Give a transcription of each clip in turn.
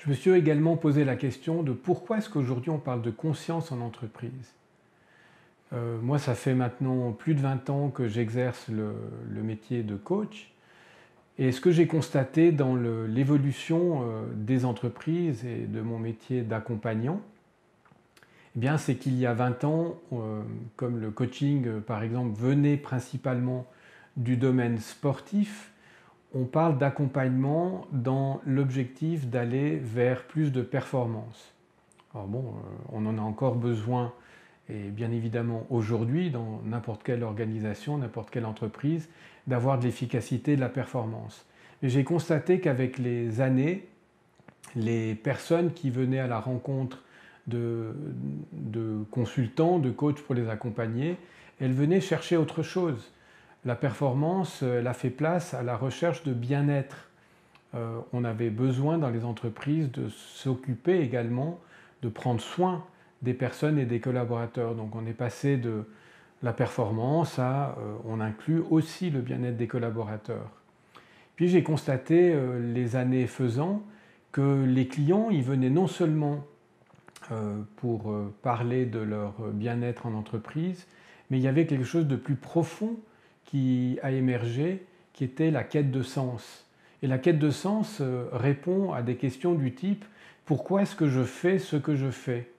Je me suis également posé la question de pourquoi est-ce qu'aujourd'hui on parle de conscience en entreprise. Moi, ça fait maintenant plus de 20 ans que j'exerce le métier de coach. Et ce que j'ai constaté dans l'évolution des entreprises et de mon métier d'accompagnant, eh bien, c'est qu'il y a 20 ans, comme le coaching, par exemple, venait principalement du domaine sportif, on parle d'accompagnement dans l'objectif d'aller vers plus de performance. Alors bon, on en a encore besoin, et bien évidemment aujourd'hui, dans n'importe quelle organisation, n'importe quelle entreprise, d'avoir de l'efficacité, de la performance. Mais j'ai constaté qu'avec les années, les personnes qui venaient à la rencontre de consultants, de coachs pour les accompagner, elles venaient chercher autre chose. La performance, elle a fait place à la recherche de bien-être. On avait besoin dans les entreprises de s'occuper également, de prendre soin des personnes et des collaborateurs. Donc on est passé de la performance à on inclut aussi le bien-être des collaborateurs. Puis j'ai constaté les années faisant que les clients, ils venaient non seulement pour parler de leur bien-être en entreprise, mais il y avait quelque chose de plus profond qui a émergé, qui était la quête de sens. Et la quête de sens répond à des questions du type: pourquoi est-ce que je fais ce que je fais?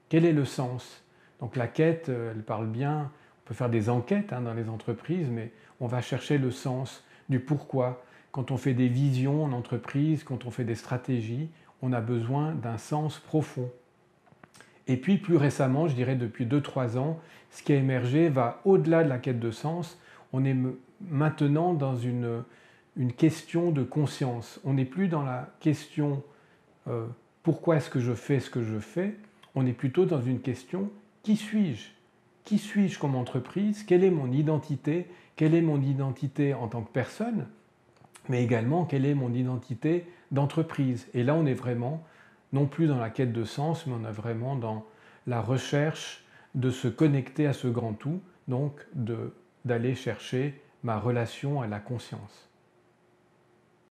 Quel est le sens? Donc la quête, elle parle bien, on peut faire des enquêtes dans les entreprises, mais on va chercher le sens du pourquoi. Quand on fait des visions en entreprise, quand on fait des stratégies, on a besoin d'un sens profond. Et puis plus récemment, je dirais depuis 2-3 ans, ce qui a émergé va au-delà de la quête de sens. On est maintenant dans une question de conscience. On n'est plus dans la question pourquoi est-ce que je fais ce que je fais. On est plutôt dans une question: qui suis-je? Qui suis-je comme entreprise? Quelle est mon identité? Quelle est mon identité en tant que personne? Mais également, quelle est mon identité d'entreprise? Et là, on est vraiment non plus dans la quête de sens, mais on est vraiment dans la recherche de se connecter à ce grand tout, donc d'aller chercher ma relation à la conscience.